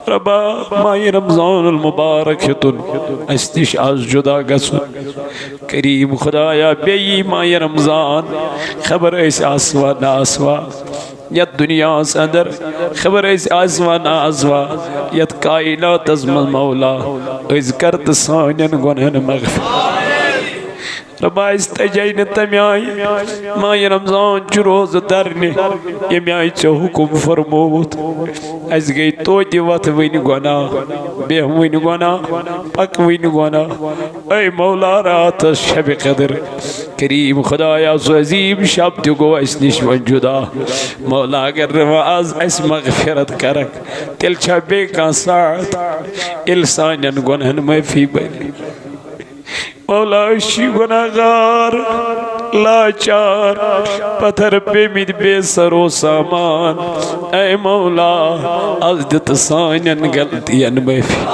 ربا ماہ رمضان المبارک تن استش آز جدا گسن کریم خدایا بیئی ماہ رمضان خبر ایس آسوا نا آسوا یت دنیا اندر خبر ایس آسوا نا آسوا یت کائنات از مولا از کرت سانین گنہن مغفر ربا استجین تمیائی ماہ رمضان چو روز درنے یمیائی چو حکم فرموت از گئی توتی وات وین گناہ بے وین گناہ پک وین گناہ اے مولا رات شب قدر کریم خدایا سو عظیم شب تو گو اس نشون جدا مولا اگر رواز اس مغفرت کرک تل چھا بے کان ساعت السانین گنہن میں فی بلی مولا اشی گناہگار لاچار پتھر پہ مید بے سر و سامان اے مولا ازدت سانین غلطین میں فی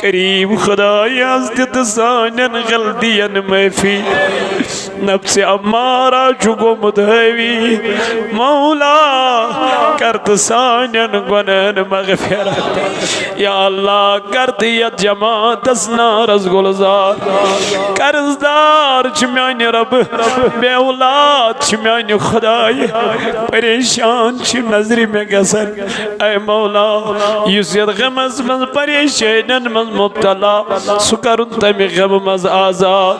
کریم خدای ازدت سانین غلطین میں فی نفس امارا چکو مدہوی مولا کرت سانین گنین مغفرت یا اللہ کرت ید جماعت اسنا رزگلزار کرزدار چمیانی رب بے اولاد چمیانی خدای پریشان چی نظری میں گسن اے مولا یسید غمز من پریشانن من مبتلا سکرن تمی غم مز آزاد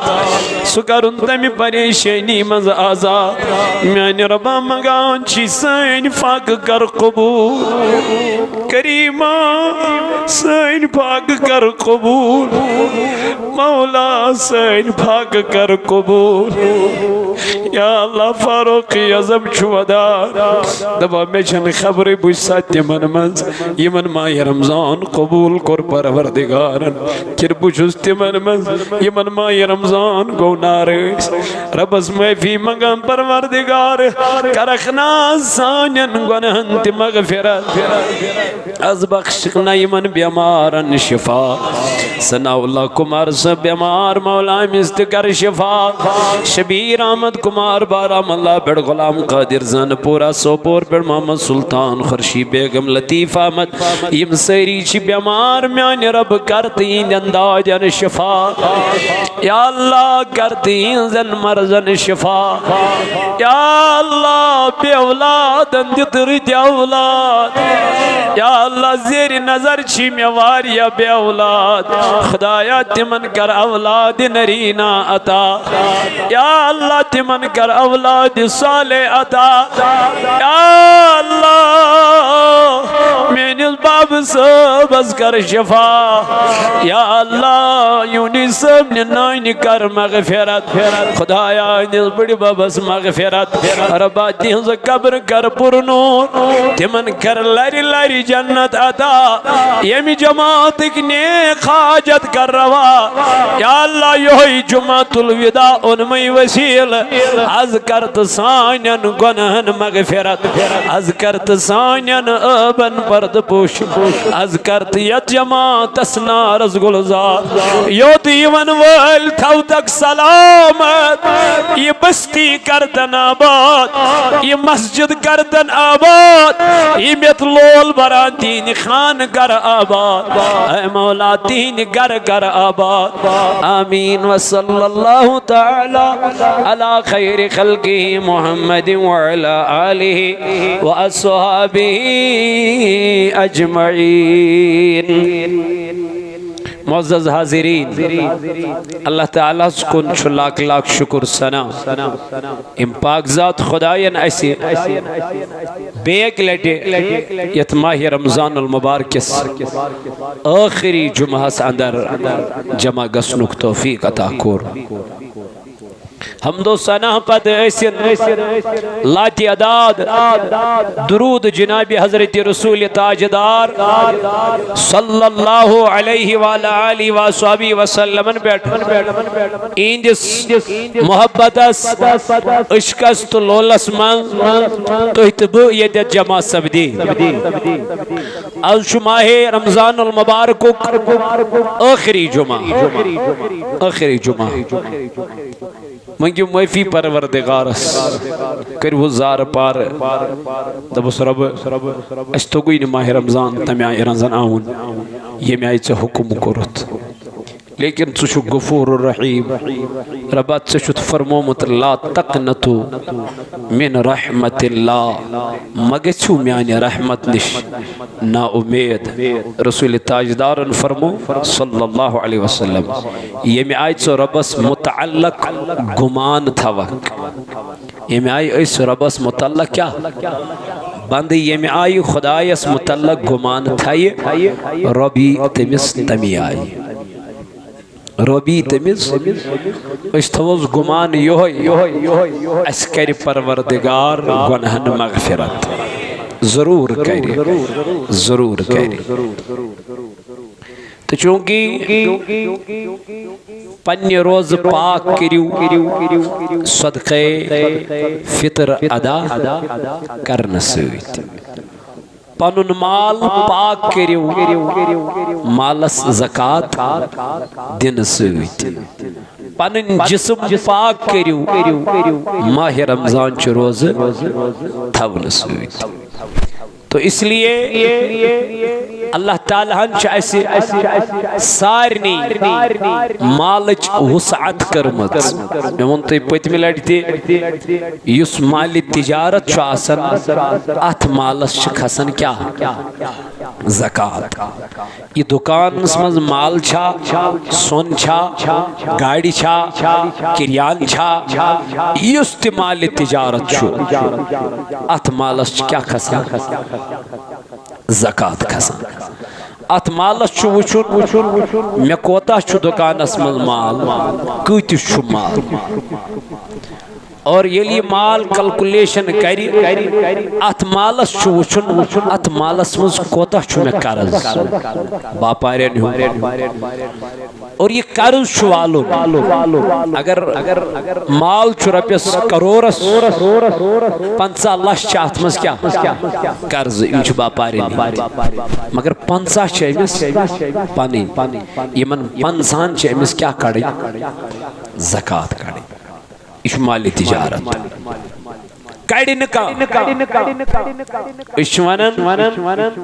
سکرن تمی پریشانی مز آزاد میانی ربا مگان چی سین فاق کر قبول کریمہ سین فاق کر قبول مولا سین فاق کر قبول یا اللہ فاروقی عظم چودار دبا میں چن خبری بوش ساتھ من منز یمن ماہ رمضان قبول کر پروردگارن کر بوشست من منز یمن ماہ رمضان گو نارس رب اس میں فی مگم پروردگار کرخنا سانین گنہن تی مغفرت از بخشنا یمن بیمارن شفا سنا اللہ کمار سے بیمار مولا مست کر شفا شبیر احمد کمار بارام اللہ بڑ غلام قادر زن پورا سوپور بڑ محمد سلطان خرشی بیگم لطیف احمد یم سیری چی بیمار میان رب کرتین انداجن شفا یا اللہ کرتین زن مرزن شفا یا اللہ بے اولاد اندتر دی اولاد یا اللہ زیر نظر چی میوار یا بے اولاد خدایا تمن کر اولاد نرینا عطا یا اللہ تمن کر اولاد صالح عطا یا اللہ میں باب سب از کر شفا یا اللہ یونی سب نائن کر مغفرت خدایا نیز بڑی بابس مغفرت ربا تیز قبر کر پر نور تمن کر لاری لاری جنت عطا یمی جماعت اکنے خاجت کر روا یا اللہ یہی جمعت الوداع انمی وسیل از کرت سانین گنہن مغفرت از کرت سانین ابن پرد پوش از کرت ید جماعت اسنا رزگلزار یو دیون ویل تھو تک سلامت یہ بستی کردن آباد یہ مسجد کردن آباد یہ میتلول بران تین خان گر آباد اے مولا تین گر گر آباد آمین وصلی اللہ تعالی علی خیر خلقی محمد وعلا آلہ واصحابہ اجمعین معزز حاضرین اللہ تعالیٰ سکن چھو لاکھ لاکھ شکر سنا ام پاک ذات خدایان ایسی بیک لیٹے یت ماہ رمضان المبارکس آخری جمعہ اندر جمع گسنک توفیق عطا کور حمد و ثنا پد ایسن لا تعداد درود جناب حضرت رسول تاجدار صلی اللہ علیہ وآلہ وآلہ وسلم بیٹھ ایندس محبتس عشقست لولس من تحتبو یہ جمع سبدی از شماہ رمضان المبارک آخری جمعہ منگیو معافی پروردگارس کرو زار پار دبس رب اس تو گوئی ماہ رمضان تمہیں آئی رمضان آون یہ میں آئی سے حکم کرت لیکن ژٕ غفور الرحیم ربا ژٕ فرمومت لا تقنتو من رحمت اللہ مگچو میانی رحمت نش نا امید رسول تاجدارن فرمو صلی اللہ علیہ وسلم یہ میں آئی ژٕ ربس متعلق گمان تھوک یہ میں آئی اس ربس متعلق کیا بند یہ میں آئی خدایس متعلق گمان تھائی ربی تمس تمی آئی ربی تمس اس تھوز گمان یوہی اس کری پروردگار گناہن مغفرت ضرور کری ضرور کری تو چونکہ پنی روز پاک کریو صدقے فطر ادا کرنا سویت پنن مال پاک کریو مالس زکات دن سویت پنن جسم پاک کریو ماہ رمضان چ روز تھون سویت تو اس لیے اللہ تعالیٰ ہن ایسے سارنی مالچ وسعت کرمت میں ونتے پتمی لڑتے یس مال تجارت چھو آسن ات مالس کھسن کیا زکاة یہ دکان اسمز مال چھا سون چھا گاڑی چھا کریان چھا یس تی مال تجارت چھو ات مالس کیا کھسن زکاة کھسن ات مالس چھو وچھن میں کوتا چھو دکانس من مال کتس چھو مال اور یہ مال کلکولیشن کری ات مالس چھو وچھن ات مالس من کوتا چھو میں قرض باپارین ہوں اور یہ قرض چھو والو اگر مال چھو رپیس کرورس 50 لچھ چاہت مز کیا قرض ان چھو باپارین مگر 50 چھے امس پانی یمن 50 چھے امس کیا کڑی زکاة کڑی اس مالی تجارت کڑی نکا اس ونن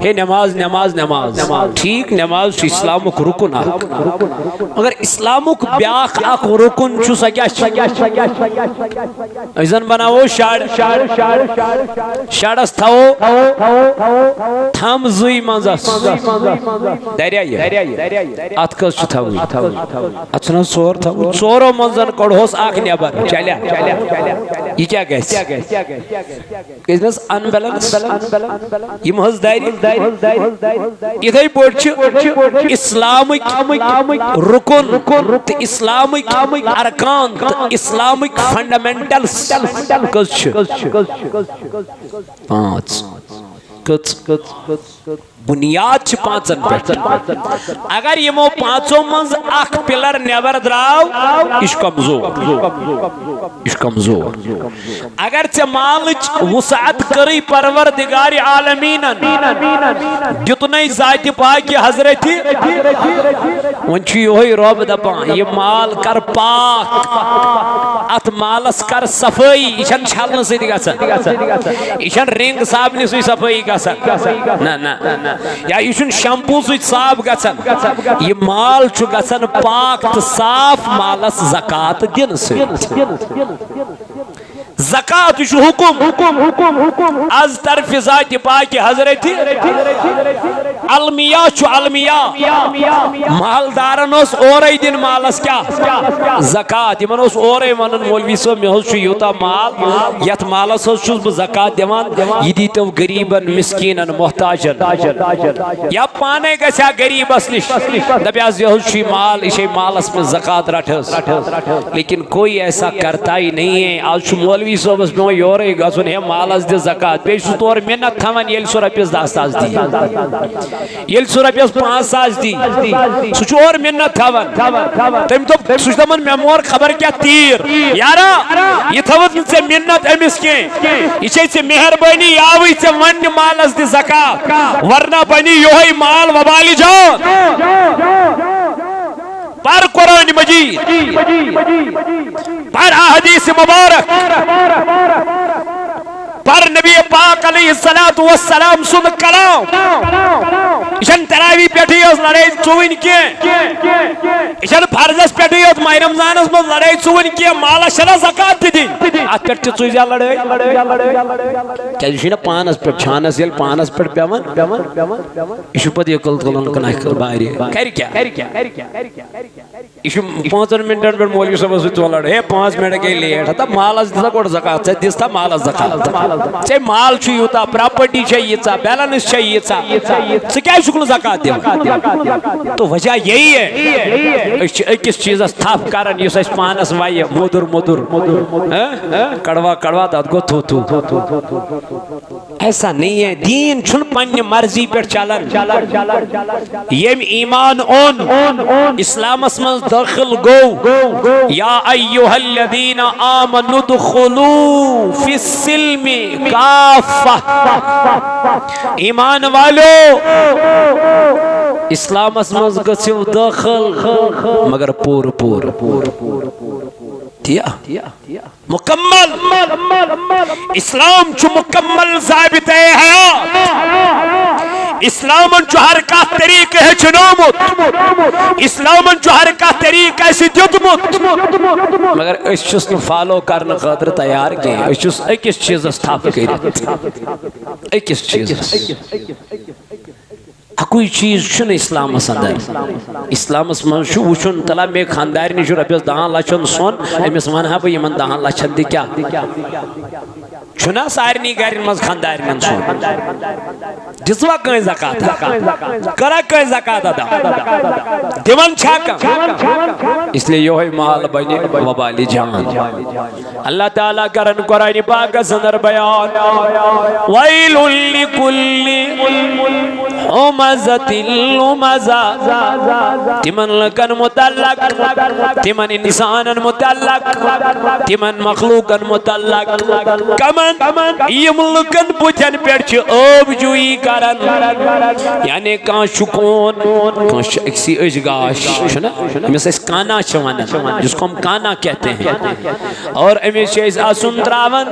ہے نماز نماز نماز ٹھیک نماز چھ اسلامک رکن مگر اسلامک بیاق اک رکن چھو سا کیا ایزن بناو شاڑس تھاو تھام زوی منزس دریائی ات کس چھو تھاو اچھنا سور تھاو سورو منزن کڑھوس آکھ نیبر چلیا یہ کیا گیس کس انبیلنس یہ محض دائری ادھائی پوچھ اسلامک رکن اسلامک ارکان اسلامک فنڈامنٹلز کس پانچ بنیاد چھ پانچن پیٹ اگر یہ مو پانچوں منز اخ پلر نیبر دراو اش کمزور اگر چھ مالچ وسعت کری پروردگار عالمینن جتنی ذات پاک حضرت ونچی ہوئی روب دپان یہ مال کر پاک ات مالس کر صفائی اشن چھلن سیدی گا سن اشن رنگ صابنی سوی صفائی گا سن نا یا یہ شیمپو سوچ صاف گژھن یہ مال چھو گژھن پاک تو صاف مالس زکاة دن سۭتۍ زکاة چھو حکم از طرف ذات پاک حضرت علمیہ چھو علمیہ مالدارن اس اورائی دن مالس کیا زکاة یمن اس اورائی ونن مولوی صاحب میں چھو یوتا مال یت مالس چھو زکاة دیوان یہ دیتو غریبن مسکینن محتاجن یا پانے گسیا غریب اسلش دبیاز یہ چھو مال اسے مالس میں زکاة رٹھس لیکن کوئی ایسا کرتا ہی نہیں ہے آج چھو مولوی صاحب میں یورے گسن ہے مالس دے زکاة بیشو طور منت تھمن یل سو رپیس 10 ساس دی یل سو رپیس 5 ساس دی سوچو اور منت تھمن تم تو سوچتا من میمور خبر کیا تیر یارا یہ تھوت سے منت امس کے اسے سے مہربانی یاوی سے ون مالس دے زکاة ورنہ بنی یوہی مال وبالی جان پر قرآن مجید پر حدیث مبارک پر نبی پاک علیہ السلام سن کلام یہ تراوی پہ لڑائی ژوٚوُن کی یہ فرضس پہ ماہ رمضانس من لڑائی ژوٚوُن کی مالس چھنا زکات تہ دن ات پہ ژُزیا لڑائی کیا یہ پانس پہ چھانس یل پانس پہ پیوان یہ پتہ یہ کل تلن کن باری کر کیا یہ 5 منٹن پہ مولوی صاحب ستھ لڑ ہے 5 منٹ گئی لیٹ تھا مالس دسا گوڑ زکات دس تھا مالس زکات ے مال یوتا پراپرٹی ییژا بیلنس ییژا ژٕ کیازِ چھُکھ نہٕ زکات دِوان تو وجہ یہی ہے أسۍ چھِ أکِس چیٖزس تھپھ کران یُس اَسہِ پانس وایہِ موٚدُر موٚدُر کڑوا کڑوا تتھ گوٚو تھو تھو ایسا نہیں ہے دین چھُنہٕ پننہِ مرضی پٮ۪ٹھ چلان ییٚمۍ ایمان اوٚن اسلامس منٛز دٲخل گوٚو یا ایُّہا الذین آمنوا ادخلوا فی السلم کافہ ایمان والو اسلامس منٛز گژھِو دٲخل مگر پوٗرٕ مکمل اسلام چھُ مکمل ضابطۂ حیات اسلامن چھُ ہر کانٛہہ طریقہٕ ہیٚچھنومُت اسلامن چھُ ہر کانٛہہ طریقہٕ اَسہِ دیُتمُت مگر أسۍ چھُس نہٕ فالو کرنہٕ خٲطرٕ تیار کینٛہہ أسۍ چھُس أکِس چیٖزس تھپھ کٔرِتھ أکِس چیٖزس اکوئی چیز چھُنہٕ اسلامس اندر اسلامس منٛز چھُ وٕچھُن تلا مے خاندارنہِ چھُ رۄپیس 10 لچھن سۄن أمِس ونہا بہٕ یِمن 10 لچھن دِ کیٛاہ چھُنا سارنٕے گرن منٛز خاندارنٮ۪ن سۄن دِژوا کٲنٛسہِ زکات کرا کٲنٛسہِ زکات ادا دِوان چھا کانٛہہ اس لیے یہوے مال بنہِ وبالِ جان اللہ تعالیٰ کرن قرآن پاکس اندر بیان ویل لکل ہمزۃ لمزہ تمن لکن متعلق تمن انسانن متعلق تمن مخلوقن متعلق کمن یم لکن بُتھن پٮ۪ٹھ چھِ آب جویی کران یعنی کانٛہہ چھُ کون کانٛہہ چھُ أکسٕے أچھ گاش چھُنا أمِس أسۍ کانا چھِ ونان جس کو ہم کانا کہتے ہیں اور أمِس چھِ أسۍ آسُن تراون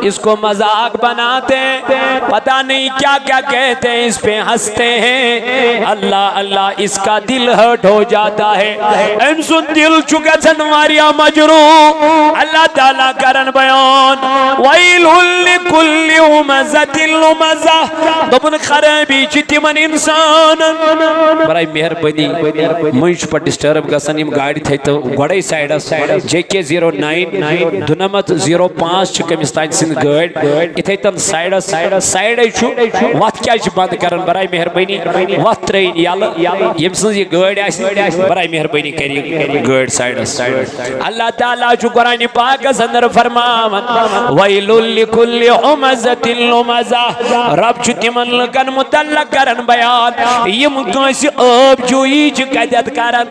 اس کو مذاق بناتے ہیں پتہ نہیں کیا کیا کہتے ہیں اس پہ ہنستے ہیں اللہ اللہ اس کا دل ہرٹ ہو جاتا ہے أمۍ سُنٛد دل چھُ گژھان واریاہ مجروح اللہ تعالیٰ کرن بیان ویل لکل ہمزۃ لمزہ دوٚپُن خرٲبی چھِ تِمن انسانن برائے مہربٲنی مٔنٛزۍ چھُ پتہٕ ڈسٹرب گژھان یِم گاڑِ تھٲیتو گۄڈے سایڈس JK 09 دُنمتھ 05 چھِ کٔمِس تانۍ سٕنٛز گٲڑۍ یِتھے تن سایڈس سایڈے چھُ وتھ کیازِ چھِ بند کران برائے مہربٲنی وتھ ترٲیِن یلہٕ ییٚمہِ سٕنٛز یہِ گٲڑۍ آسہِ برائے مہربٲنی کٔرِو گٲڑۍ سایڈس اللہ تعالیٰ چھُ قرآنِ پاکس اندر فرماوان ویل لکل ہمزۃ لمزہ رب چھُ تِمن لُکن متعلق کرن بیان یِم کٲنٛسہِ آب جویی چھِ کتٮ۪تھ کران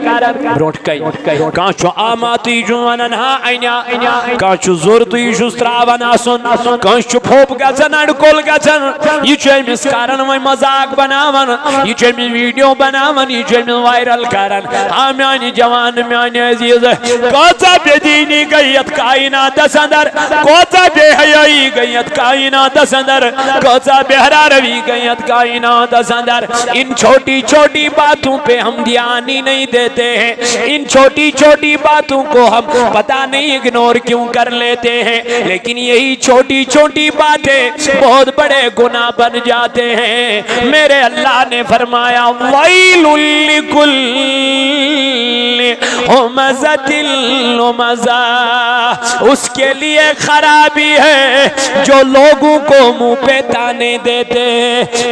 برونٛٹھ کَنہِ کانٛہہ چھُ آما تُہۍ چھُو ونان ہا اَنیا کانٛہہ چھُ ضوٚر تُہۍ چھُس تراوان آسُن کٲنٛسہِ چھُ پھوٚپ گژھان اَڑکول گژھان یہِ چھُ أمِس کران وۄنۍ مذاق بناوان یہِ چھُ أمِس ویڈیو بناوان یہِ چھُ أمِس وایرل کران ہا میانہِ جوان میانہِ عزیٖز کۭژاہ بے دیٖنی گٔے یتھ کایناتس اندر کۭژاہ بے حیٲیی گٔے یتھ کایناتس اندر کۭژاہ بے روی گئی یتھ کائناتس اندر ان چھوٹی چھوٹی باتوں پہ ہم دھیان ہی نہیں دیتے ہیں ان چھوٹی چھوٹی باتوں کو ہم پتہ نہیں اگنور کیوں کر لیتے ہیں لیکن یہی چھوٹی چھوٹی باتیں بہت بڑے گناہ بن جاتے ہیں میرے اللہ نے فرمایا ویل لکل ہمزۃ لمزہ اس کے لیے خرابی ہے جو لوگوں کو منہ پہ تانے دیتے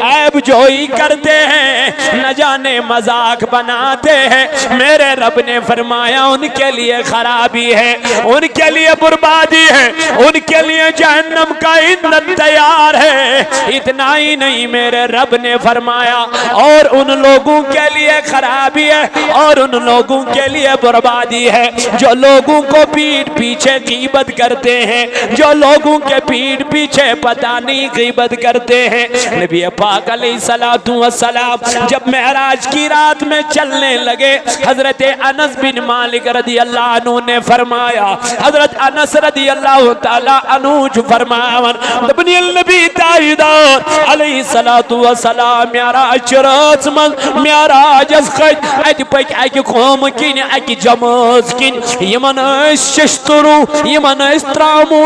عیب جوئی کرتے ہیں نہ جانے مذاق بناتے ہیں میرے رب نے فرمایا ان کے لیے خرابی ہے ان کے لیے بربادی ہے ان کے لیے جہنم کا ایندھن تیار ہے اتنا ہی نہیں میرے رب نے فرمایا اور ان لوگوں کے لیے لیے خرابی ہے اور ان لوگوں کے لیے بربادی ہے جو لوگوں کو پیٹ پیچھے غیبت کرتے ہیں، جو لوگوں کے پیٹ پیچھے پتہ نہیں غیبت کرتے ہیں۔ نبی پاک علیہ السلام جب معراج کی رات میں چلنے لگے، حضرت انس بن مالک رضی اللہ عنہ نے فرمایا، حضرت انس رضی اللہ تعالیٰ عنہ جو فرماون ابن النبی تاجدار علیہ السلام معراج رات من معراج از خج ات پک اکی قوم کن اکی جماز کن یمن ششترو یمن ترامو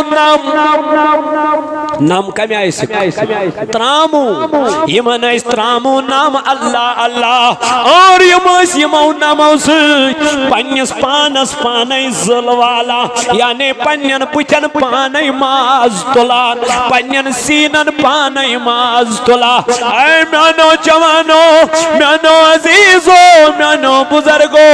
نام کمی آئیسی ترامو یمن ترامو نام اللہ اللہ اور یمو نامو سوچ پنیس پانس پانی زلوالا یعنی پنین پچن پانی ماز تلان پنین سینن پانی ماز تلان اے میانو جوانو میانو عزیزو میانو بزرگو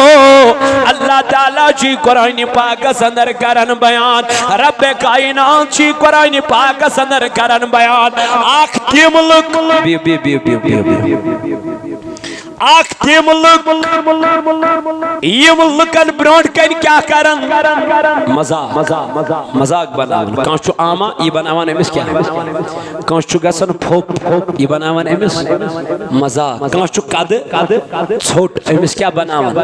اللہ تعالیٰ چی قرآن پاک سندر کرن بیان رب کائنات چی قرآن پاک سندر کرن بیان آخ تی ملک آخ تی ملک یم لکن برونٹ کن کیا کرن مزاق بناون کانچو آما یہ بناون امس کیا کانچو گسن پھوپ یہ بناون امس مزاق کانچو قد چھوٹ امس کیا بناون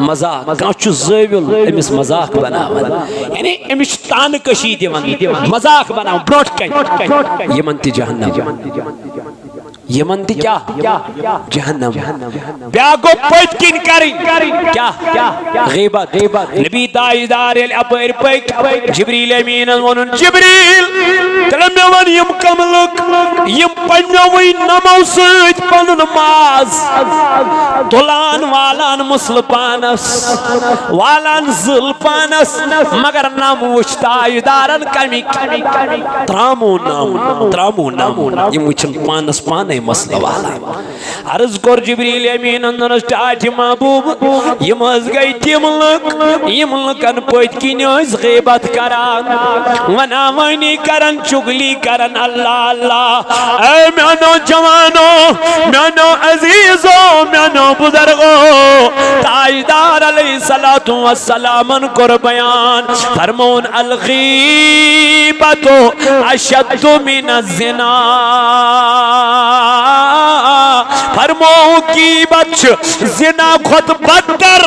مزاق کانچو زیول امس مزاق بناون یعنی امس تان کشی دیون مزاق بناون برونٹ کن یہ منتی جہنم یہ منتی کیا جہنم بیاگو پوچ کن کریں کیا غیبت نبی تاجدار اپر پک جبریل امین ونن جبریل تلم ون یم کملک یم پنوی نمو سوچ پن نماز تلان والان مسل پانس والان زل پانس مگر نام وچ تاجدارن کمی ترامو نام یم وچن پانس پانے مسئلہ والا عرض کر جبریل امین اندرس ٹاٹ محبوب یم از گئی تیم لکن پوچ کی نیوز غیبت کران وناوانی کرن چگلی کرن اللہ اللہ اے میانو جوانو میانو عزیزو میانو بزرگو تاجدار علیہ السلام کر بیان فرمون الغیبت اشد من الزنا فرمو کی بچ زنا خود بدتر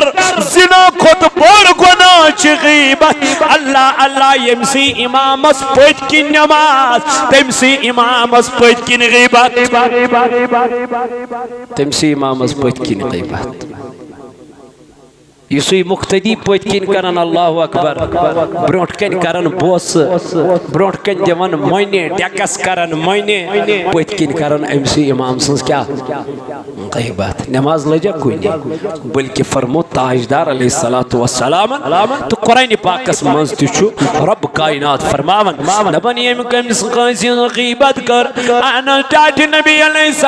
زنا خود بڑ گناہ چھ غیبت اللہ اللہ یمسی امام اس پوچ کی نماز تمسی امام اس پوچ کی غیبت تمسی امام اس پوچ کی غیبت یسوی مقتدی پوچ کن کرن اللہ اکبر برونٹ کن کرن بوس برونٹ کن دیون موینے ڈیکس کرن موینے پوچ کن کرن امسی امام سنس کیا غیبت نماز لجا کوئی نہیں بلکہ فرمو تاجدار علیہ السلام تو قرآن پاکس منز تشو رب کائنات فرماون نبن یم کمس قیسی غیبت کر انا ٹاٹ نبی علیہ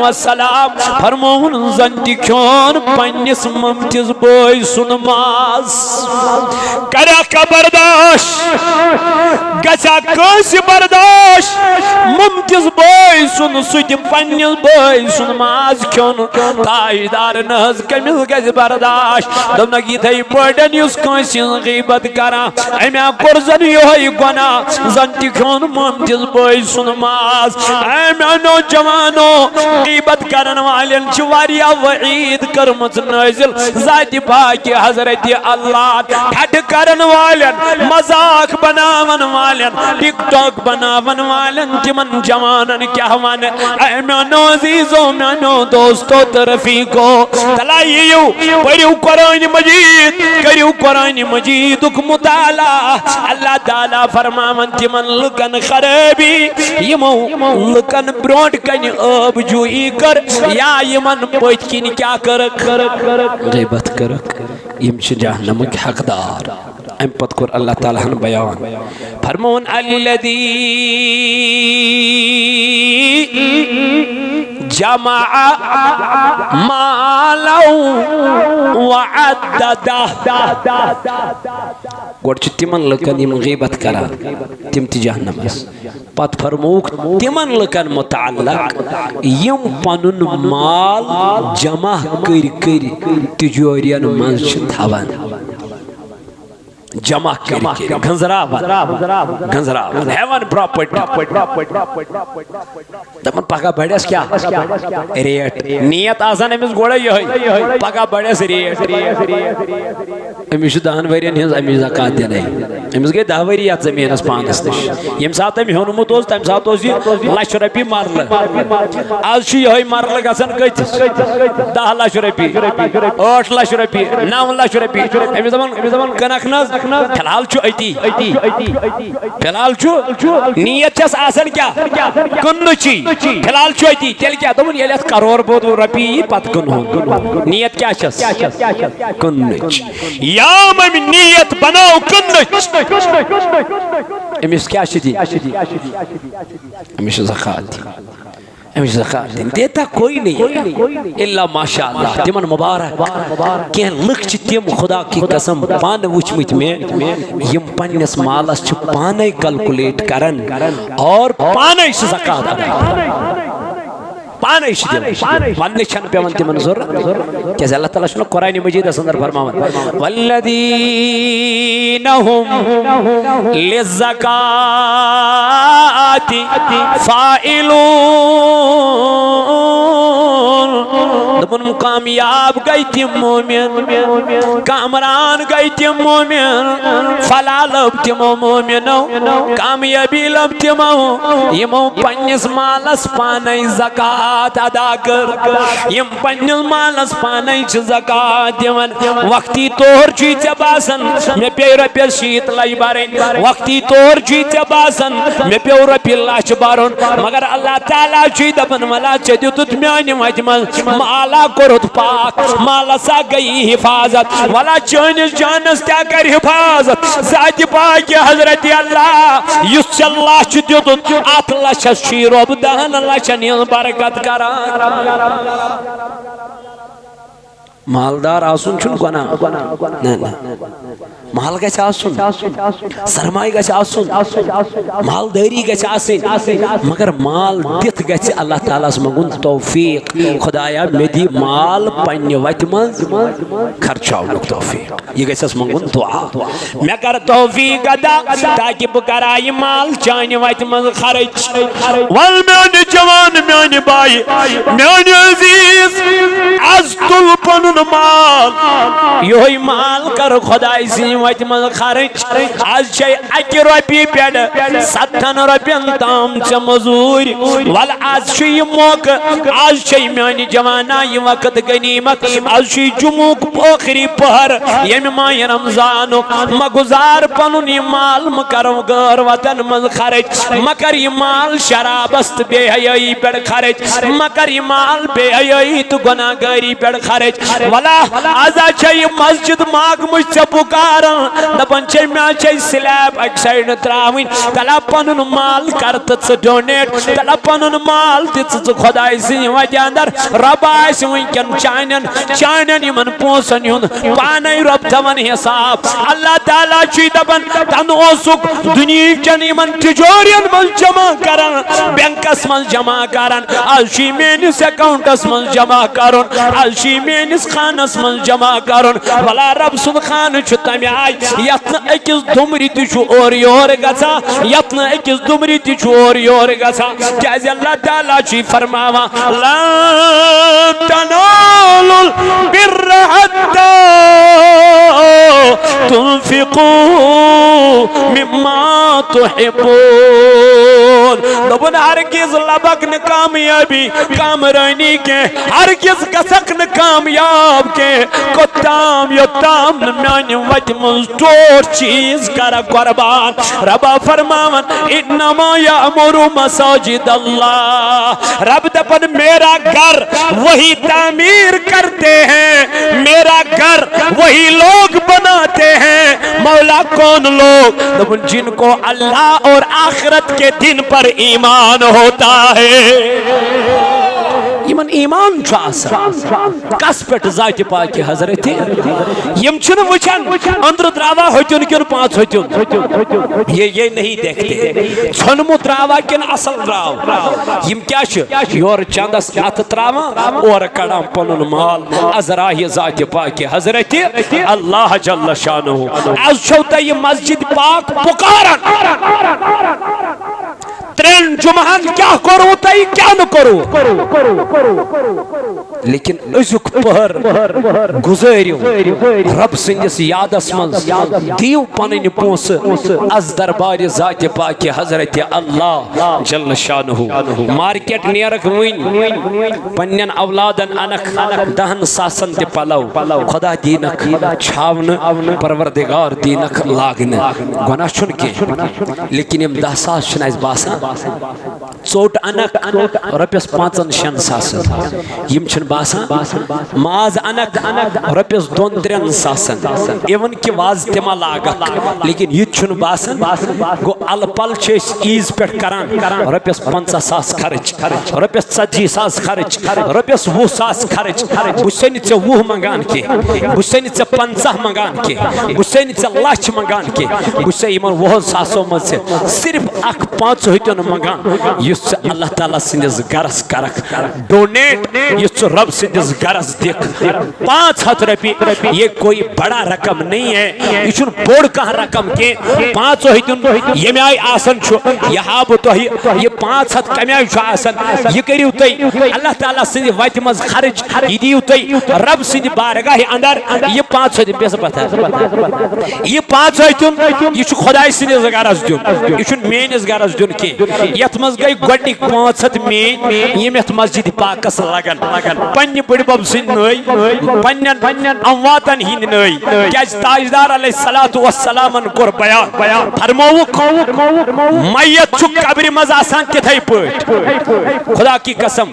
السلام فرمون زنتی کیون پنیس ممتز بوئی سنماز کرا کا برداشت گچا کسی برداشت ممتز بوئی سن سوچ پنیس بوئی سنماز کیون تاجدار نز کمیل گز برداشت دم نگی تھی پڑھن یس کسی غیبت کرا ایمیا کرزن یوہی گنا زنتی کیون ممتز بوئی سنماز ایمیا نوجوانو غیبت کرن والن چواریا وعید کرمت نازل ذات پاک حضرت اللہ ٹھٹ کرن والن مذاق بناون والن ٹک ٹاک بناون والن تمن جوانن کیا ون اے میانو عزیزو میانو دوستو ترفیقو تلائیو پڑھو قرآن مجید کریو قرآن مجید مطالعہ اللہ تعالیٰ فرماون تمن لکن خرابی یمو لکن برونٹ کن اب جوئی کر یا یمن پوچ کن کیا کرک غیبت کرک یم چھ جہنمک حقدار ام پت کر اللہ تعالیٰ ہن بیان فرمون الذی جمع مالو وعدہ گوڑ چھ تمن لکن یم غیبت کرا تم تی جہنم اس پت فرموک تمن لکن متعلق یم پنن مال جمع کر تجورین منز چھ تھوان جمع کر گنزراوان ہیون پراپرٹی دپن پگہ بڑھس کیا ریٹ نیت آسان امس گوڑے یہ پگہ بڑھس ریٹ امس 10 ورین ہز امس زکات دینی امس گئی 10 وری ات زمینس پانس نش یم سات ام ہونمت اوس تم سات اوس یہ لچھ رۄپیہِ مرلہ آز چھ یہ مرلہ گژھان کتس 10 لچھ رۄپیہِ 8 لچھ رۄپیہِ 9 لچھ رۄپیہِ امس دپان کنک نز فی الحال چھو ایتی فی الحال چھو نیت چھس آسان کیا کنچی فی الحال چھو ایتی تیل کیا دون یہ لیت کرور بود رپی پت کنہون نیت کیا چھس کنچ یا ممی نیت بناو کنچ امیس کیا شدی امیس زخات دیتا کوئی نہیں اللہ ماشاءاللہ تمن مبارک کیا لکھ چھ تم خدا کی قسم پان وچمت میں یم پنس مالس چھ پانے کلکولیٹ کرن اور پانے زکات ادا پانے ون چھن پیون تمن ضرورت کیسے اللہ تعالیٰ چھن قرآن مجید اندر فرماون والذین هم للزکاة فاعلون دپن کامیاب گئی تم مومن کامران گئی تم مومن فلا لب تمو مومنو کامیابی لب تمو یمو پنس مالس پانے زکات ادا کر یم پنس مالس پانے زکات دیون وقتی طور چی باسن میں پی رپیس شیت لائی بارن وقتی طور چی باسن میں پی رپیس لاچ بارن مگر اللہ تعالیٰ چی دپن ملا چدی تت میانی مجمل مالا کرت پاک مالا سا گئی حفاظت والا چونس جانس کیا کر حفاظت ذات پاک حضرت اللہ یس اللہ چی دیتت آت لچھس چی رب دہن لچھن برکت کران مالدار آسن چھن گنا مال گچھ آسن سرمائی گچھ آسن مالداری گچھ آسن مگر مال دت گچھ اللہ تعالیٰ مگن توفیق خدایا میں دی مال پنی وت من خرچاؤنک توفیق یہ گچھ مگن دعا میں کر توفیق ادا تاکہ بکرائی مال چانی وت من خرچ والمیانی جوان میانی بائی میانی عزیز از تل پنن مال یہ مال کر خدای سی وت من خرچ آج چھ اکی روپی پیڑ 7 روپین تام چھ مزور وال آج چھ یہ موقع آج چھ میانی جوانا یہ وقت غنیمت آج چھ جمعک پوخری پہر یم ماہ رمضانک مگزار پنن یہ مال مکر غیر وطن من خرچ مکر یہ مال شرابست بے حیائی پیڑ خرچ مکر یہ مال بے حیائی تو گناہ گاری پیڑ خرچ ولا آزا چھئی مسجد ماگ مجھ سے پکارن دپن چھئی میں چھئی سلیب ایک سائڈ تراوین تلا پنن مال کرتت سے ڈونیٹ تلا پنن مال تیت سے خدای سی وجہ اندر رب آئیس وینکن چانین یمن پونسن یون پانی رب تون حساب اللہ تعالیٰ چھئی دپن تن اوسک دنیا چن یمن تجورین من جمع کرن بینکس من جمع کرن آلشی مینس اکاؤنٹس من جمع کرن آلشی مینس خانس من جمع کرن ولا رب سن خان چھ تمی آئی یتن اکس دمری تیچو اور یور گسا یتن اکس دمری تیچو اور یور گسا جائز اللہ تعالیٰ چی فرماوا لا تنالوا البر حتى تنفقوا مما تحبون دبن ہرگز لبک ن کامیابی کامرانی کے ہرگز گسک ن کامیاب کے کتام یتام میانی وجہ مزدور چیز کرا قربان ربا فرماون انما یامر مساجد اللہ رب دپن میرا گھر وہی تعمیر کرتے ہیں میرا گھر وہی لوگ بناتے ہیں مولا کون لوگ دپن جن کو اللہ اور آخرت کے دن پر ایمان ہوتا ہے یہ یمن ایمان چھو آسان کس پٹ ذات پاک حضرت یم چھن وچھن اندر دراوا ہوتن کن پانچ ہوتن یہ نہیں دیکھتے چھنمو دراوا کن اصل دراو یم کیا چھ یور چندس ات تراوا اور کڑام پنن مال از راہ ذات پاک حضرت اللہ جل شانہ از چھو تی مسجد پاک پکارن ترین جمعہن کیا کرو تائی کیا نہ کرو لیکن ازک پہر گزاریو رب سنجس یادس منز دیو پنن پونس از دربار ذات پاک حضرت اللہ جل شانہ مارکیٹ نیرک وین پنن اولادن انک 10 ساسن تے پلو خدا دینک چھاون پروردگار دینک لاگن گناہ چھن کے لیکن یم 10 ساس چھن اس باسان ژوٹ انک رۄپیس 5-6 ساسن یم چھن باسان ماز انک رۄپیس 2-3 ساسن ایون کہ واز تما لاگک لیکن یہ چھن باسان گو ال پل چھ عیز پہ کران رۄپیس 50 ساس خرچ رۄپیس 40 ساس خرچ رۄپیس 20 ساس خرچ بسنی ژے 20 منگان کی بسنی ژے 50 منگان کی بسنی ژے لچھ منگان کی بسے یمن 20 ساسو مز صرف اک 5 ہوتن منگان یس اللہ تعالی سندس گرس کرک ڈونیٹ یس رب سندس گرس دکھ 500 روپی یہ کوئی بڑا رقم نہیں ہے یہ چھن بوڑ کا رقم کے 5 ہوتن یہ آئی آسن چھو یہاں تو یہ 500 کمی چھو آسن یہ کریو تی اللہ تعالی سندس ویت مز خرچ یہ دیو تی رب سندس بارگاہ اندر یہ 500 ہوتن پیسا پتہ یہ 500 ہوتن یہ چھو خدای سندس گرس دن یہ چھن مینس گرس دن کی یت مز گئی گوٹنک 500 مین یم یت مسجد پاکس لگن پنہ بڑ بب سن نئی پنن امواتن ہند نئی کیاز تاجدار علیہ الصلوۃ والسلام کور بیان فرموک میت چھ قبر مز آسان تتھے پٹ خدا کی قسم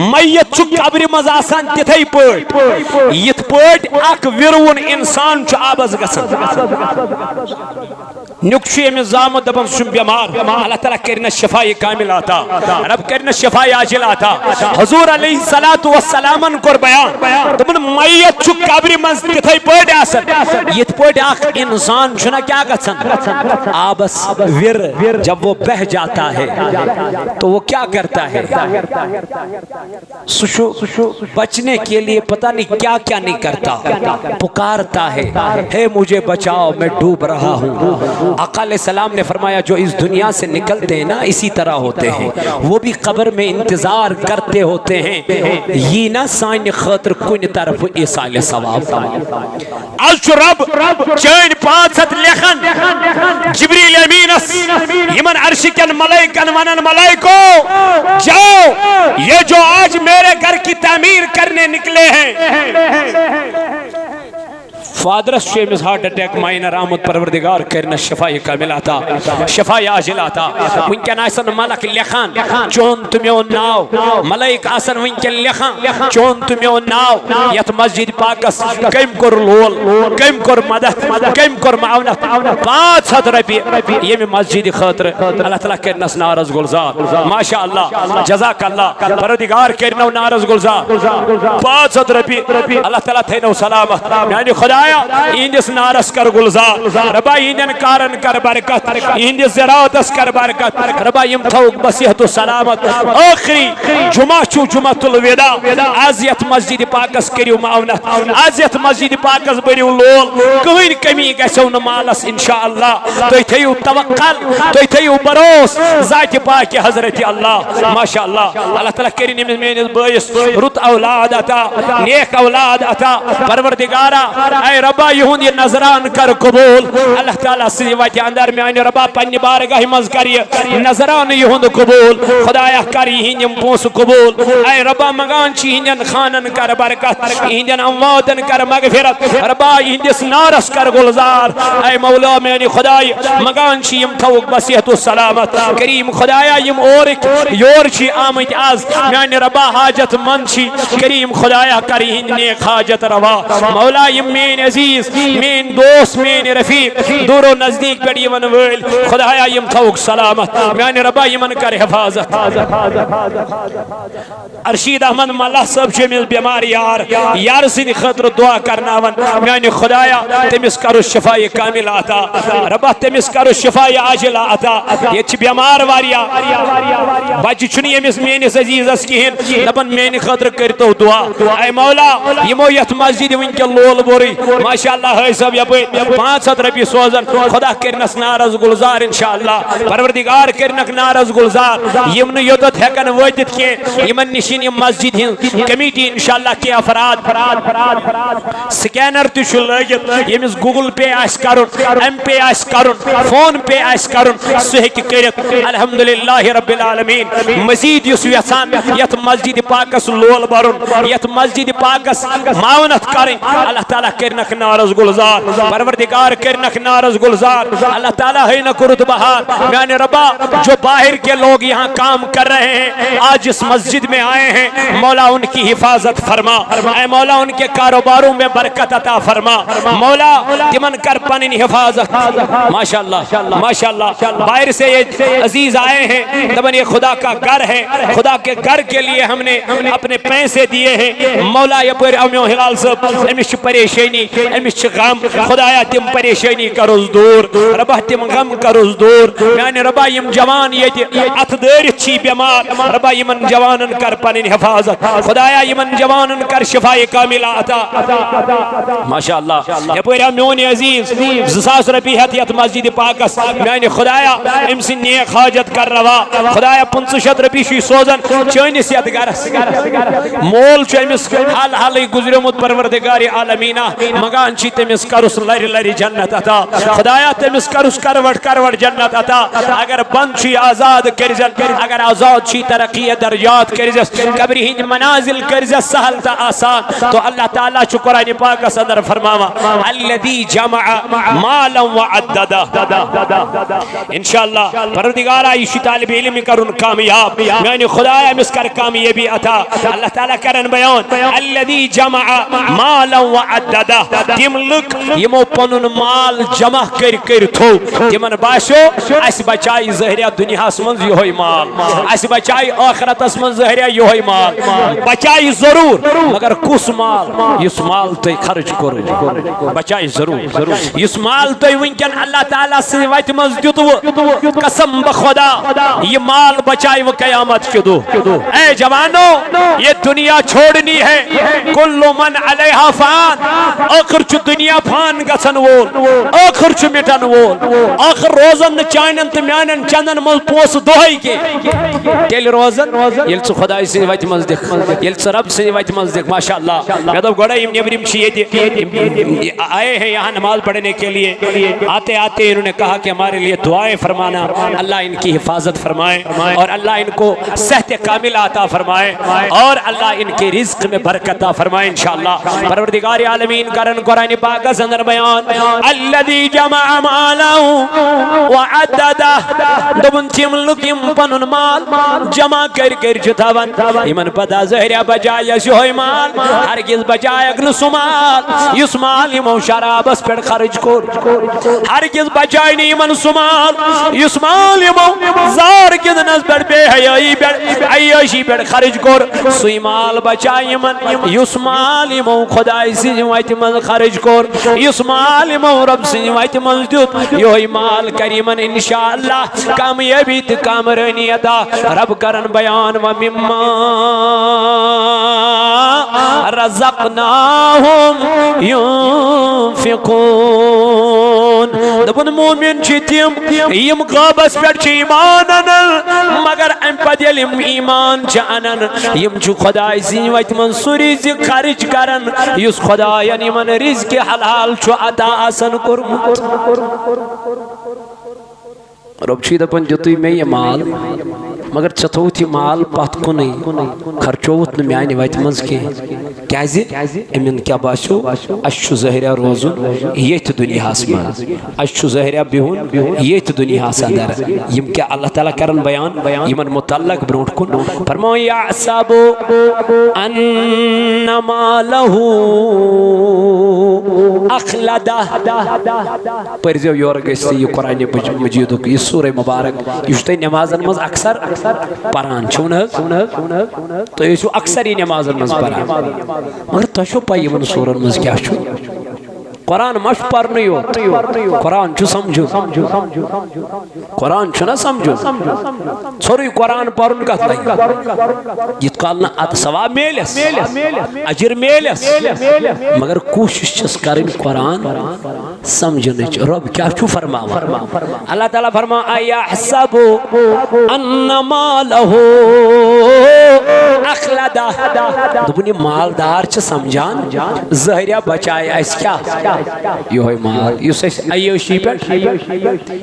میت چھ قبر مز آسان تتھے پٹ یت پٹ اک ورون انسان چھ آبز گسن نکشی میں زامت دبن سن بیمار اللہ تعالیٰ کرنا شفاء کامل آتا رب کرنا شفاء عاجل آتا حضور علیہ الصلوۃ والسلام کور بیان دبن میت چھ قبر مز تتھے پٹ آسن یت پٹ اک انسان چھنا کیا گژھن آبس ور جب وہ بہ جاتا ہے تو وہ کیا کرتا ہے سشو بچنے کے لیے پتہ نہیں کیا کیا نہیں کرتا پکارتا ہے مجھے بچاؤ میں ڈوب رہا ہوں آقا علیہ السلام نے فرمایا جو اس دنیا سے نکلتے ہیں نا اسی طرح ہوتے ہیں وہ بھی قبر میں انتظار کرتے ہوتے ہیں یہ نہ سائن خاطر کن طرف ایسال ثواب از رب چین 500 لکھن جبریل امینس یمن عرش کن ملائکن ونن ملائکو جاؤ یہ جو آج میرے گھر کی تعمیر کرنے نکلے ہیں فادرس شیمز ہارٹ اٹیک مائنر آمد پروردگار کرنا شفاء کامل آتا شفاء عاجل آتا ونکن آسن ملک لکھان چون تمیون ناو ملائک آسن ونکن لکھان چون تمیون ناو یت مسجد پاکس کم کر لول کم کر مدد کم کر معاونت 500 روپی یہ میں مسجد خاطر اللہ تعالیٰ کرنا نارز گلزار ماشاء اللہ جزاک اللہ پروردگار کرنا نارز گلزار 500 روپی اللہ تعالیٰ تھینو سلامت یعنی خدا اندس نارس کر گلزار ربا اندن کارن کر برکت اندس زراعتس کر برکت ربا یم تھوک بصیحت و سلامت آخری جمعہ چو جمعہ الوداع آزیت مسجد پاکس کریو معاونت آزیت مسجد پاکس بریو لول کوئی کمی گسو نمالس انشاءاللہ تو تھیو توقل تو تھیو بروس ذات پاک حضرت اللہ ماشاءاللہ اللہ تعالیٰ کرین میں بائیس رت اولاد عطا نیک اولاد عطا پروردگارا اے ربا یہون یہ نظران کر قبول اللہ تعالیٰ سے وجہ اندر میں آئین ربا پنی بارگاہ مز کری نظران یہون قبول خدایہ کری ہنیم پوس قبول اے ربا مگان چی ہنین خانن کر برکت ہنین امواتن کر مغفرت ربا ہندس نارس کر گلزار اے مولا میں خدای مگان چی یم تھوک بصیحت و سلامت کریم خدایہ یم اورک یور چی آمد آز میں ربا حاجت من چی کریم خدایہ کری ہنین حاجت روا مولا یم میں عزیز مین دوست مین رفیق دور و نزدیک پہ یمن ول خدایا یم تھوک سلامت میانہ ربا یمن کر حفاظت ارشید احمد ملہ صاحب چمس بیمار یار سند خاطر دعا کرناون میانہ خدایا تمس کرو شفاء کامل عطا ربا تمس کرو شفاء عاجل عطا یہ بیمار واریا بچہ چھ یمس میانس عزیزس کہین دپن میانہ خاطر کرتو دعا اے مولا یمو یت مسجد ونکہ لول بوری ماشاءاللہ ہے صاحب یپ 500 رۄپیہِ سوزن خدا کرنس نارض گلزار انشاءاللہ پروردگار کرنک نارض گلزار یم نہ یوتت ہیکن واتت کی یمن نشین یم مسجد ہن کمیٹی انشاءاللہ کی افراد سکینر تہ چھ لگت یمس گوگل پے آس کرن ایم پے آس کرن فون پے آس کرن سہ ہیکہ کرت الحمدللہ رب العالمین مزید یس یژھان یت مسجد پاکس لول برن یت مسجد پاکس معاونت کریں اللہ تعالیٰ کرنک نارض گلزار پروردگار کرنک نارض گلزار اللہ تعالیٰ ہے نہ کرت بہار میانے ربا جو باہر کے لوگ یہاں کام کر رہے ہیں آج اس مسجد میں آئے ہیں مولا ان کی حفاظت فرما اے مولا ان کے کاروباروں میں برکت عطا فرما مولا تمن کر پنن حفاظت ماشاءاللہ ماشاءاللہ باہر سے یہ عزیز آئے ہیں دبن یہ خدا کا گھر ہے خدا کے گھر کے لیے ہم نے اپنے پیسے دیے ہیں مولا یہ پر امیو ہلال صاحب امس پریشانی امس غم خدایا تم پریشانی کروس دور ربا تم غم کروس دور میانے ربا یم جوان یہ ات دارت چھی بیمار ربا یمن جوانن کر پنن حفاظت خدایا یمن جوانن کر شفاء کامل عطا ماشاءاللہ یہ پر میون عزیز 2000 رۄپیہِ ہت یت مسجد پاکس میانے خدایا ام سن نیک حاجت کر روا خدایا 500 رۄپیہِ چھ سوزن چٲنِس یت گرس مول چھ امس حال حالے گزریومت پروردگار عالمینہ مگان چھ تمس کرس لری لری جنت عطا خدایا تمس کرس کروٹ کروٹ جنت عطا اگر بند چھ آزاد کرزن اگر آزاد چھ ترقی درجات کرزس قبری ہند منازل کرزس سہل تا آسان تو اللہ تعالیٰ چھ قرآن پاک صدر فرماوا الذی جمع مالا وعددا انشاءاللہ پروردگارہ یہ طالب علم کرن کامیاب میانے خدایا امس کر کامیابی عطا اللہ تعالیٰ کرن بیان الذی جمع مالا وعددا تم لک یمو پنن مال جمع کر تھو تمن باسو اس بچائی ظاہرہ دنیا من یہ مال اس بچائی آخرت من ظاہرہ یہ مال بچائی ضرور مگر کس مال اس مال تی خرچ کرو بچائی ضرور اس مال تی ونکن اللہ تعالیٰ سے ویت مز دیتو قسم بخدا یہ مال بچائی و قیامت کے دو اے جوانو یہ دنیا چھوڑنی ہے کل من علیہا فان آخر چھ دنیا فان گسن وول آخر چھ مٹن وول آخر روزن چانن تو میانن چندن مل پوس دوہی کے تیل روزن یل چھ خدای سے ویت مز دیکھ یل چھ رب سے ویت مز دیکھ ماشاءاللہ میں تو گوڑا ام نیبریم چیئے آئے ہیں یہاں نماز پڑھنے کے لیے آتے آتے انہوں نے کہا کہ ہمارے لیے دعائیں فرمانا اللہ ان کی حفاظت فرمائے اور اللہ ان کو صحت کامل عطا فرمائے اور اللہ ان کے رزق میں برکت عطا فرمائے انشاءاللہ پروردگار عالمین کرن قرآن پاک اندر بیان الذی جمع مالا وعددا دبن تیم لکیم پنن مال جمع کر جتاون ایمن پتا زہریا بجائے یسوئی مال ہرگز بجائے اگنسو مال یس مال یمو شرابس پر خرج کر ہرگز بجائے نیمن سمال یس مال یمو زار کدنس پر بے حیائی پر عیاشی پر خرج کر سوی مال بچائے یمن یس مال یمو خدای سی ویت من خرج کر یس مال یمو رب سی ویت من دیت یوہی مال کریمن انشاءاللہ کامیابی کامرانی عطا رب کرن بیان و مما رزقناہم ينفقون دبن مومن چیتیم یم غابس پر چی ایمانن مگر ام پدیل ایمان چانن یم چو خدای زیویت من سوری زی خارج کرن یس خدای یعنی من رزق حلال چو عطا آسن کرم رب چی دپن جتوی میں یہ مال مگر چتوتی مال پات کو نہیں خرچوت نمیانی ویت منز کے کیازی امین کیا باشو اشو زہرہ روزن یہ تو دنیا آسمان اشو زہرہ بیہون یہ تو دنیا آسادر یم کیا اللہ تعالیٰ کرن بیان یمن متعلق بروٹ کن فرمو یعصابو انما لہو اخلدہ پرزیو یور گستی یہ قرآن مجید یہ سورہ مبارک یہ تو نمازن مز اکثر پران چھون تو یہ اکثر ہی نمازن مز پران مگر تشو پائی من سورن مز کیا چھو قرآن مش پرنی ہو قرآن چھو سمجھو قرآن چھو نا سمجھو سوری قرآن پرن کا جت کالنا ات ثواب میلس اجر میلس مگر کوشش چس کرن قرآن سمجھنے چ رب کیا چھو فرما اللہ تعالیٰ فرما ایحسب انما له اخلدہ دپنی مالدار چھ سمجھان ظاہرہ بچائے اس کیا یہ ہوئی مال یس عیاشی پیٹ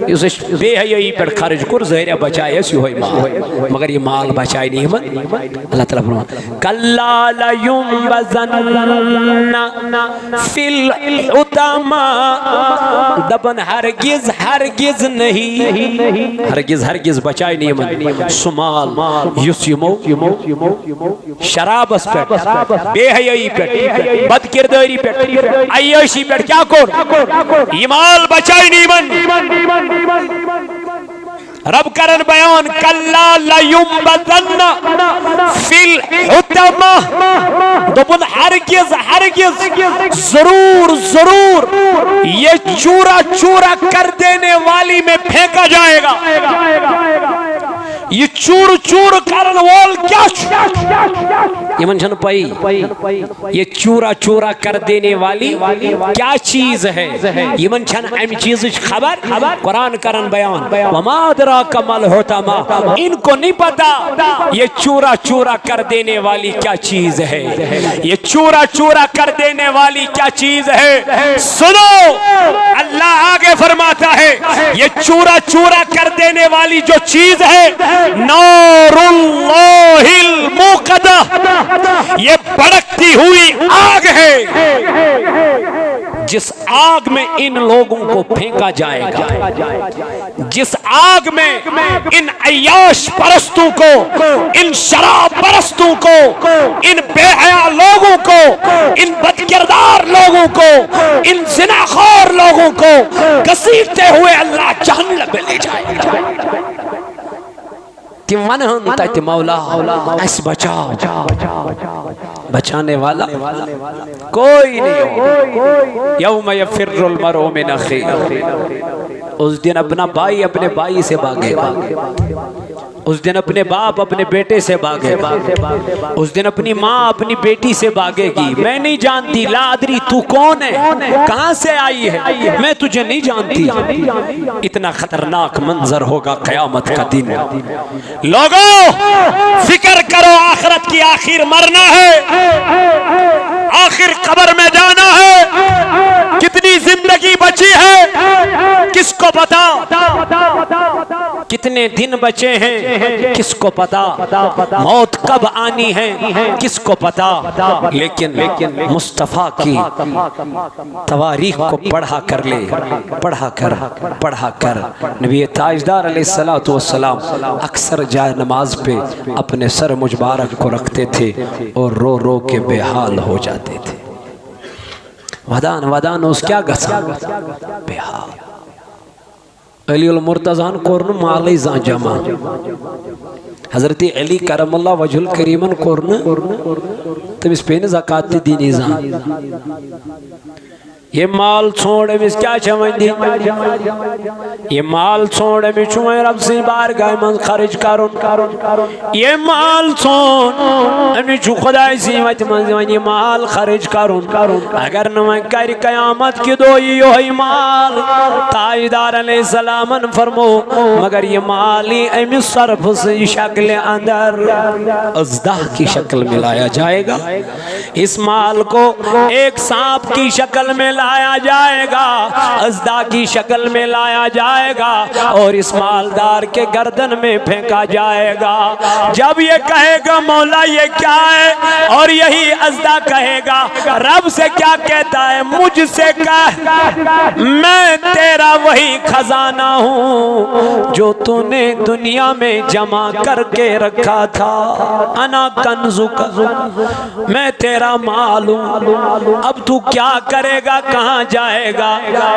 یس بے حیائی پیٹ خرچ کر ظاہرہ بچائے اس یہ ہوئی مال مگر یہ مال بچائے نہیں من اللہ تعالیٰ فرما کلا لینبذن فی الحطمہ دبن ہرگز ہرگز نہیں ہرگز بچائے نہیں من سمال یس یمو شرابس پیٹ بے حیائی پیٹ بد کرداری پیٹ عیاشی پیٹ کیا کر یہ مال بچائی نہیں من رب کرن بیان کلا لینبذن فی الحطمہ دبن ہرگز ضرور یہ چورا چورا کر دینے والی میں پھینکا جائے گا یہ چور چور کرن وال کیا یہ من جن پائی یہ چورا چورا کر دینے والی کیا چیز ہے یہ من جن ام چیز خبر قرآن کرن بیان وما ادراک ما الحطمہ ان کو نہیں پتا یہ چورا چورا کر دینے والی کیا چیز ہے یہ چورا چورا کر دینے والی کیا چیز ہے سنو اللہ آگے فرماتا ہے یہ چورا چورا کر دینے والی جو چیز ہے نار اللہ الموقدہ یہ بھڑکتی ہوئی آگ ہے جس آگ میں ان لوگوں کو پھینکا جائے گا جس آگ میں ان عیاش پرستوں کو ان شراب پرستوں کو ان بے حیا لوگوں کو ان بدکردار لوگوں کو ان زناخور لوگوں کو گھسیٹتے ہوئے اللہ جہنم میں لے جائے گا تی ونہن تیت مولا اس بچاؤ بچانے والا کوئی نہیں ہو یوم یفر المرء من اخیہ اس دن اپنا بھائی اپنے بھائی سے بھاگے گا اس دن اپنے باپ اپنے بیٹے سے بھاگے گا اس دن اپنی ماں اپنی بیٹی سے بھاگے گی میں نہیں جانتی لا ادری تو کون ہے کہاں سے آئی ہے میں تجھے نہیں جانتی اتنا خطرناک منظر ہوگا قیامت کا دن لوگوں فکر کرو آخرت کی آخر مرنا ہے آخر قبر میں جانا ہے کتنی زندگی بچی ہے کس کو پتا کتنے دن بچے ہیں کس کو پتا موت کب آنی ہے کس کو پتا لیکن مصطفیٰ کی تواریخ کو پڑھا کر لے پڑھا کر نبی تاجدار علیہ السلام اکثر جائے نماز پہ اپنے سر مبارک کو رکھتے تھے اور رو رو کے بے حال ہو جاتے تھے ودان اس کیا گسا بے حال علی المرتضان کورن مالی زان جمع حضرت علی کرم اللہ وجہ الکریمن کورن تم اس پین زکاة دینی زان یہ مال چھوڑے میں کیا چھوئیں دی یہ مال چھوڑے میں چھوئیں رب سے بارگاہ من خرج کرن یہ مال چھوڑے میں چھو خدای سیمت من یہ مال خرج کرن اگر نویں کر قیامت کی دو یہ مال تاجدار علیہ السلام فرمو مگر یہ مالی امی صرف سے شکل اندر ازدہ کی شکل میں لایا جائے گا اس مال کو ایک سانپ کی شکل میں لایا جائے گا ازدہ کی شکل میں لایا جائے گا اور اس مالدار کے گردن میں پھینکا جائے گا جب یہ کہے گا مولا یہ کیا ہے اور یہی ازدہ کہے گا رب سے کیا کہتا ہے مجھ سے کہہ میں تیرا وہی خزانہ ہوں جو تو نے دنیا میں جمع کر کے رکھا تھا انا کنزک میں تیرا مال ہوں، اب تو کیا کرے گا، کہاں جائے گا،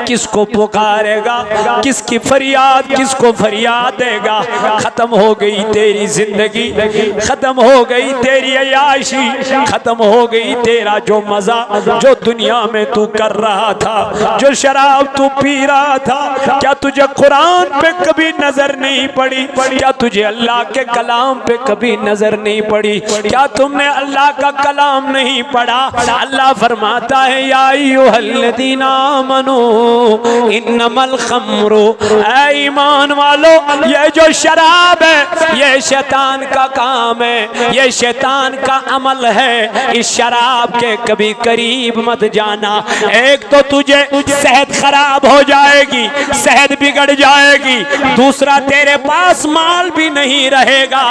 کس کو پکارے گا، کس کی فریاد، کس کو فریاد دے گا؟ ختم ہو گئی تیری زندگی، ختم ہو گئی تیری عیاشی، ختم ہو گئی تیرا جو مزہ جو دنیا میں تو کر رہا تھا، جو شراب تو پی رہا تھا۔ کیا تجھے قرآن پہ کبھی نظر نہیں پڑی؟ کیا تجھے اللہ کے کلام پہ کبھی نظر نہیں پڑی؟ کیا تم نے اللہ کا کلام نہیں پڑھا؟ اللہ فرماتا ہے یا ایھا الذین آمنوا انما الخمر، اے ایمان والو یہ جو شراب ہے یہ شیطان کا کام ہے، یہ شیطان کا عمل ہے، اس شراب کے کبھی قریب مت جانا۔ ایک تو تجھے صحت خراب ہو جائے گی، صحت بگڑ جائے گی، دوسرا تیرے پاس مال بھی نہیں رہے گا،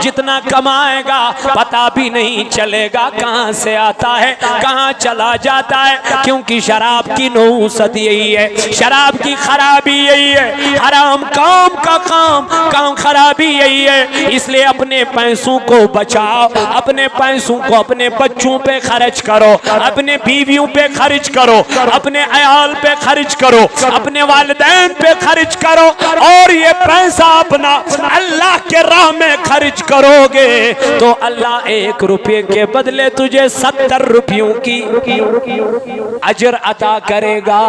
جتنا کمائے گا پتہ بھی نہیں چلے گا کہاں سے آتا ہے کہاں چلا جاتا ہے، کیونکہ شراب کی نحوست یہی ہے، شراب کی خرابی یہی ہے، حرام کام کا کام خرابی یہی ہے۔ اس لیے اپنے پیسوں کو بچاؤ، اپنے پیسوں کو اپنے بچوں پہ خرچ کرو، اپنے بیویوں پہ خرچ کرو، اپنے عیال پہ خرچ کرو، اپنے والدین پہ خرچ کرو، اور یہ پیسہ اپنا اللہ کے راہ میں خرچ کرو گے تو اللہ 1 روپے کے بدلے تجھے 70 روپیوں کی اجر عطا کرے گا،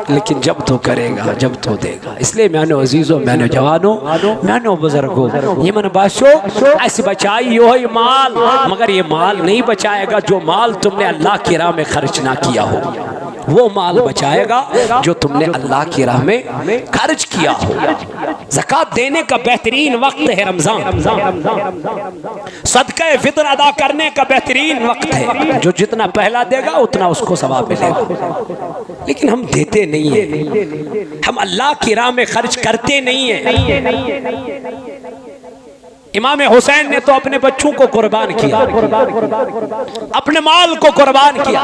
لیکن جب تو کرے گا، جب تو دے گا۔ اس لیے میانو عزیزو، میانو جوانو، میانو بزرگو، یہ من باشو ایسے بچائی ہوئی مال، مگر یہ مال نہیں بچائے گا جو مال تم نے اللہ کی راہ میں خرچ نہ کیا ہو، وہ مال بچائے گا جو تم نے اللہ کی راہ میں خرچ کیا ہو۔ زکوٰۃ دینے کا بہترین وقت ہے رمضان، صدقہ فطر ادا کرنے کا بہترین وقت ہے، جو جتنا پہلا دے گا اتنا اس کو ثواب ملے گا، لیکن ہم دیتے نہیں ہیں، ہم اللہ کی راہ میں خرچ کرتے نہیں ہیں۔ امام حسین نے تو اپنے بچوں کو قربان کیا، اپنے مال کو قربان کیا،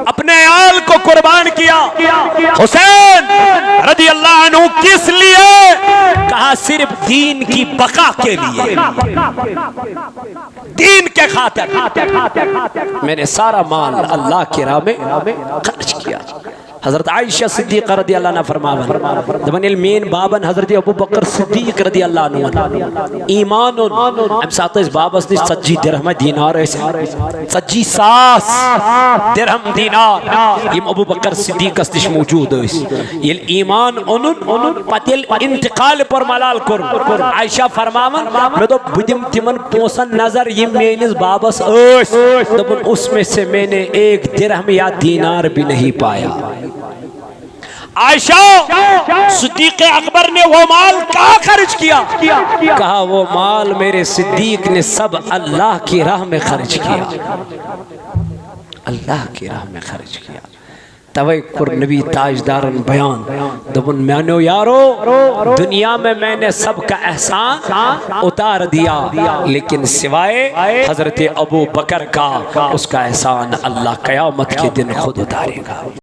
اپنے عیال کو قربان کیا۔ حسین رضی اللہ عنہ کس لیے؟ کہا صرف دین کی بقا کے لیے، دین کے خاطر میں نے سارا مال اللہ کی راہ میں خرچ کیا۔ حضرت عائشہ صدیقہ رضی اللہ عنہ فرماون دمن المین بابن حضرت ابو بکر صدیق رضی اللہ عنہ ایمان ام ساتھ اس بابس نے 30 درہم دینار ہے، 30 ساس درہم دینار یم ابو بکر صدیق اس موجود ہے۔ یہ ایمان انن پتل انتقال پر ملال کر عائشہ فرماون میں تو بدم تمن پوسن نظر یم مینس بابس دبن اس میں سے میں نے 1 درہم یا دینار بھی نہیں پایا۔ عائشہ صدیق اکبر نے وہ مال کہاں خرچ کیا؟ کہا وہ مال میرے صدیق نے سب اللہ کی راہ میں خرچ کیا، اللہ کی راہ میں خرچ کیا۔ توقر نبی تاجدارن بیان دبن میانو یارو دنیا میں نے سب کا احسان اتار دیا، لیکن سوائے حضرت ابو بکر کا اس کا احسان اللہ قیامت کے دن خود اتارے گا۔